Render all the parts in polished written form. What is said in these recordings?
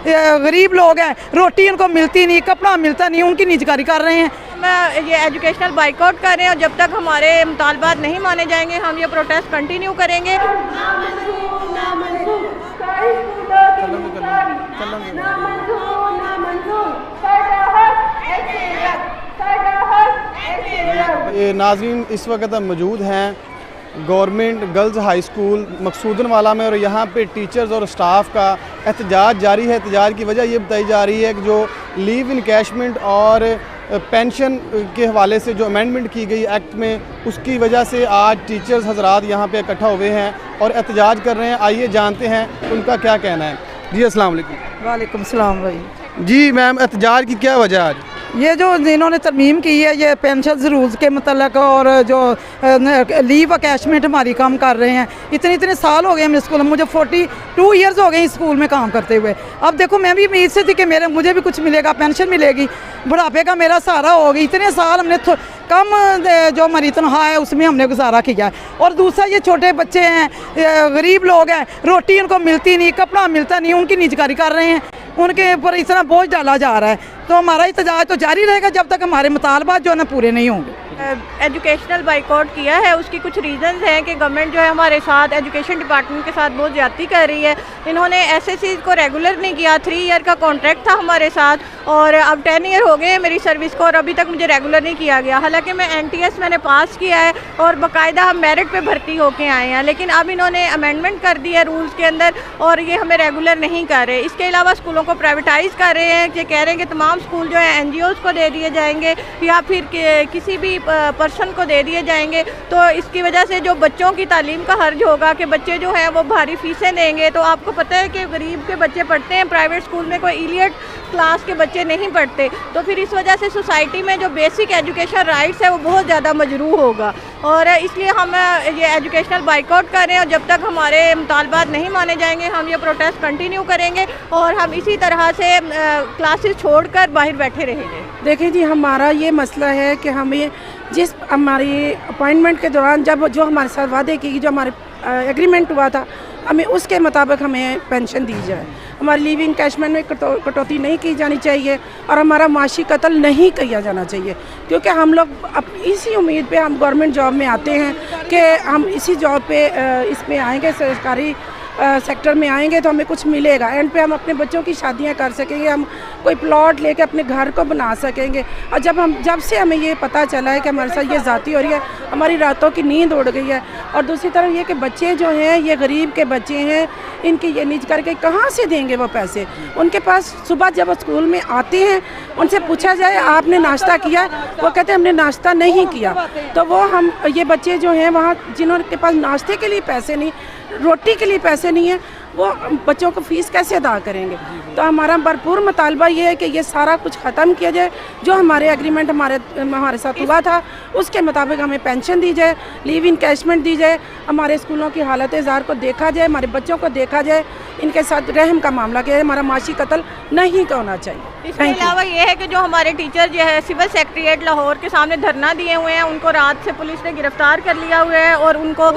गरीब लोग हैं, रोटी उनको मिलती नहीं, कपड़ा मिलता नहीं, उनकी निजकारी कर रहे हैं। ये एजुकेशनल बाइकआउट कर रहे हैं और जब तक हमारे मुतालबात नहीं माने जाएंगे हम ये प्रोटेस्ट कंटिन्यू करेंगे। नाज़रीन इस वक्त हम मौजूद हैं गवर्नमेंट गर्ल्स हाई स्कूल मकसूदनवाला में और यहाँ पे टीचर्स और स्टाफ का एहतजाज जारी है। एहतजाज की वजह ये बताई जा रही है कि जो लीव इनकैशमेंट और पेंशन के हवाले से जो अमेंडमेंट की गई एक्ट में, उसकी वजह से आज टीचर्स हजरात यहाँ पे इकट्ठा हुए हैं और एहतजाज कर रहे हैं। आइए जानते हैं उनका क्या कहना है। जी अस्सलाम वालेकुम। वालेकुम सलाम भाई। जी मैम, एहतजाज की क्या वजह आज? ये जो इन्होंने तरमीम की है ये पेंशन रूल्स के मतलब और जो लीव अकैशमेंट हमारी कम कर रहे हैं। इतने साल हो गए हम स्कूल में, मुझे 42 ईयर्स हो गए इस स्कूल में काम करते हुए। अब देखो मैं भी उम्मीद से थी कि मुझे भी कुछ मिलेगा, पेंशन मिलेगी, बुढ़ापे का मेरा सहारा होगी। इतने साल हमने कम जो हमारी तनख्वाह है उसमें हमने गुजारा किया। और दूसरा ये छोटे बच्चे हैं, गरीब लोग हैं, रोटी उनको मिलती नहीं, कपड़ा मिलता नहीं, उनकी निजकारी कर रहे हैं, उनके ऊपर इतना बोझ डाला जा रहा है। तो हमारा एहतजाज तो जारी रहेगा जब तक हमारे मुतालबात जो है ना पूरे नहीं होंगे। एजुकेशनल बाइकआउट किया है, उसकी कुछ रीज़न्स हैं कि गवर्नमेंट जो है हमारे साथ एजुकेशन डिपार्टमेंट के साथ बहुत ज़्यादती कर रही है। इन्होंने एसएससी को रेगुलर नहीं किया, 3 ईयर का कॉन्ट्रैक्ट था हमारे साथ और अब 10 ईयर हो गए हैं मेरी सर्विस को और अभी तक मुझे रेगुलर नहीं किया गया। हालांकि मैं NTS मैंने पास किया है और बाकायदा हम मेरिट पे भर्ती होके आए हैं, लेकिन अब इन्होंने अमेंडमेंट कर दी है रूल्स के अंदर और ये हमें रेगुलर नहीं कर रहे। इसके अलावा स्कूलों को प्राइवेटाइज़ कर रहे हैं, ये कह रहे हैं कि तमाम स्कूल जो है NGOs को दे दिए जाएंगे या फिर किसी भी पर्सन को दे दिए जाएंगे। तो इसकी वजह से जो बच्चों की तालीम का हर्ज होगा कि बच्चे जो हैं वो भारी फीसें देंगे। तो आपको पता है कि गरीब के बच्चे पढ़ते हैं प्राइवेट स्कूल में, कोई इलियट क्लास के बच्चे नहीं पढ़ते। तो फिर इस वजह से सोसाइटी में जो बेसिक एजुकेशन राइट्स है वो बहुत ज़्यादा मजरूह होगा और इसलिए हम ये एजुकेशनल बाइकआउट कर रहे हैं और जब तक हमारे मुतालबात नहीं माने जाएंगे हम ये प्रोटेस्ट कंटिन्यू करेंगे और हम इसी तरह से क्लासेस छोड़कर बाहर बैठे रहेंगे। देखिए जी, हमारा ये मसला है कि हमें जिस हमारी अपॉइंटमेंट के दौरान जब जो हमारे साथ वादे की, जो हमारे एग्रीमेंट हुआ था, हमें उसके मुताबिक हमें पेंशन दी जाए। हमारी लीव इनकैशमेंट में कटौती नहीं की जानी चाहिए और हमारा माशी कत्ल नहीं किया जाना चाहिए, क्योंकि हम लोग इसी उम्मीद पे हम गवर्नमेंट जॉब में आते हैं कि हम इसी जॉब पे इसमें आएंगे, सरकारी सेक्टर में आएंगे तो हमें कुछ मिलेगा। एंड पे हम अपने बच्चों की शादियां कर सकेंगे, हम कोई प्लॉट लेके अपने घर को बना सकेंगे। और जब से हमें ये पता चला है कि हमारे साथ ये ज़्यादती हो रही है, हमारी रातों की नींद उड़ गई है। और दूसरी तरफ ये कि बच्चे जो हैं ये गरीब के बच्चे हैं, इनकी ये निज करके कहाँ से देंगे वो पैसे? उनके पास सुबह जब वो स्कूल में आते हैं उनसे पूछा जाए आपने नाश्ता किया, वो कहते हैं हमने नाश्ता नहीं किया। तो वो हम ये बच्चे जो हैं वहाँ जिनके पास नाश्ते के लिए पैसे नहीं, रोटी के लिए पैसे नहीं है, वो बच्चों को फ़ीस कैसे अदा करेंगे? तो हमारा भरपूर मुतालबा ये है कि ये सारा कुछ ख़त्म किया जाए। जो हमारे एग्रीमेंट हमारे साथ हुआ था उसके मुताबिक हमें पेंशन दी जाए, लीव इनकैशमेंट दी जाए, हमारे स्कूलों की हालत ज़ार को देखा जाए, हमारे बच्चों को देखा जाए, इनके साथ रहम का मामला किया जाए, हमारा माशी कत्ल नहीं होना चाहिए। इसके अलावा ये है कि जो हमारे टीचर जो है सिविल सेक्रेटेरिएट लाहौर के सामने धरना दिए हुए हैं, उनको रात से पुलिस ने गिरफ्तार कर लिया हुआ है और उनको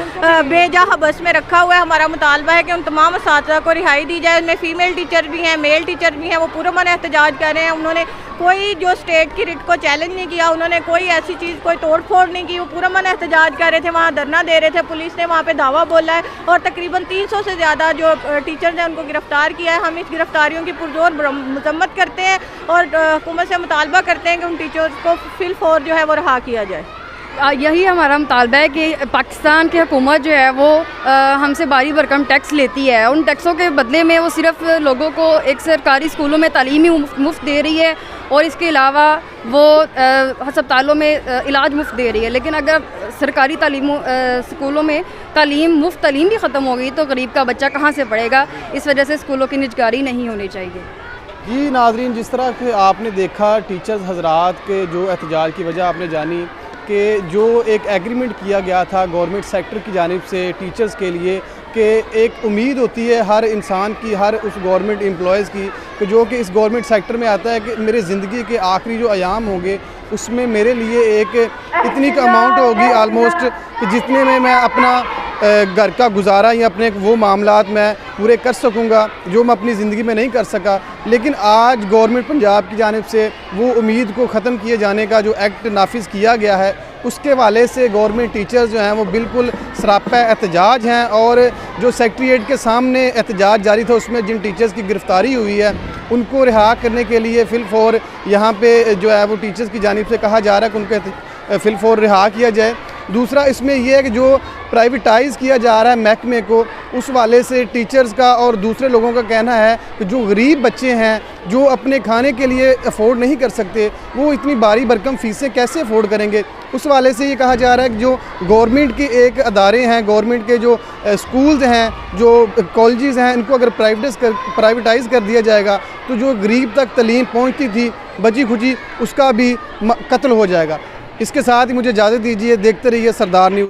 बेजा हबस में रखा हुआ है। हमारा मुतालबा है कि उन तमाम असातिज़ा को रिहाई दी जाए। उनमें फ़ीमेल टीचर भी हैं, मेल टीचर भी हैं, वो पुरअमन एहतजाज कर रहे हैं। उन्होंने कोई जो स्टेट की रिट को चैलेंज नहीं किया, उन्होंने कोई ऐसी चीज़ कोई तोड़ फोड़ नहीं की, वो पुरअमन एहतजाज कर रहे थे, वहाँ धरना दे रहे थे। पुलिस ने वहाँ पे धावा बोला है और तकरीबन 300 से ज़्यादा जो टीचर्स हैं उनको गिरफ्तार किया है। हम इस गिरफ्तारियों की पुरजोर मजम्मत करते हैं और हुकूमत से मुतालबा करते हैं कि उन टीचर्स को फिलफौर जो है वो रहा किया जाए। यही हमारा मुतालबा है कि पाकिस्तान की हुकूमत जो है वो हमसे भारी भरकम टैक्स लेती है। उन टैक्सों के बदले में वो सिर्फ लोगों को एक सरकारी स्कूलों में तालीम ही मुफ्त दे रही है और इसके अलावा वो अस्पतालों में इलाज मुफ्त दे रही है। लेकिन अगर सरकारी स्कूलों में मुफ्त तालीम भी ख़त्म हो गई तो गरीब का बच्चा कहाँ से पढ़ेगा? इस वजह से स्कूलों की निजकारी नहीं होनी चाहिए। जी नाज़रीन, जिस तरह के आपने देखा टीचर्स हजरात के जो एहतजाज की वजह आपने जानी कि जो एक एग्रीमेंट किया गया था गवर्नमेंट सेक्टर की जानिब से टीचर्स के लिए कि एक उम्मीद होती है हर इंसान की, हर उस गवर्नमेंट एम्प्लॉयज़ की कि जो कि इस गवर्नमेंट सेक्टर में आता है कि मेरे ज़िंदगी के आखिरी जो अयाम होंगे उसमें मेरे लिए एक इतनी का अमाउंट होगी आलमोस्ट कि जितने में मैं अपना घर का गुजारा या अपने वो मामलात मैं पूरे कर सकूँगा जो मैं अपनी ज़िंदगी में नहीं कर सका। लेकिन आज गवर्नमेंट पंजाब की जानिब से वो उम्मीद को ख़त्म किए जाने का जो एक्ट नाफिज किया गया है, उसके हवाले से गवर्नमेंट टीचर्स जो हैं वो बिल्कुल सरापा एहतजाज हैं। और जो सेक्रेटेरिएट के सामने एहतजाज जारी था, उसमें जिन टीचर्स की गिरफ़्तारी हुई है उनको रिहा करने के लिए फ़िलफ़ौर यहाँ पे जो है वो टीचर्स की जानिब से कहा जा रहा है कि उनको फ़िलफ़ौर रिहा किया जाए। दूसरा इसमें यह है कि जो प्राइवेटाइज़ किया जा रहा है महकमे को, उस वाले से टीचर्स का और दूसरे लोगों का कहना है कि जो गरीब बच्चे हैं, जो अपने खाने के लिए अफोर्ड नहीं कर सकते, वो इतनी भारी भरकम फ़ीसें कैसे अफोर्ड करेंगे। उस वाले से ये कहा जा रहा है कि जो गवर्नमेंट के एक अदारे हैं, गवर्नमेंट के जो स्कूल्स हैं, जो कॉलेजेस हैं, इनको अगर प्राइवेटाइज़ कर दिया जाएगा तो जो गरीब तक तालीम पहुँचती थी बची खुची, उसका भी कत्ल हो जाएगा। इसके साथ ही मुझे इजाज़त दीजिए, देखते रहिए सरदार न्यूज़।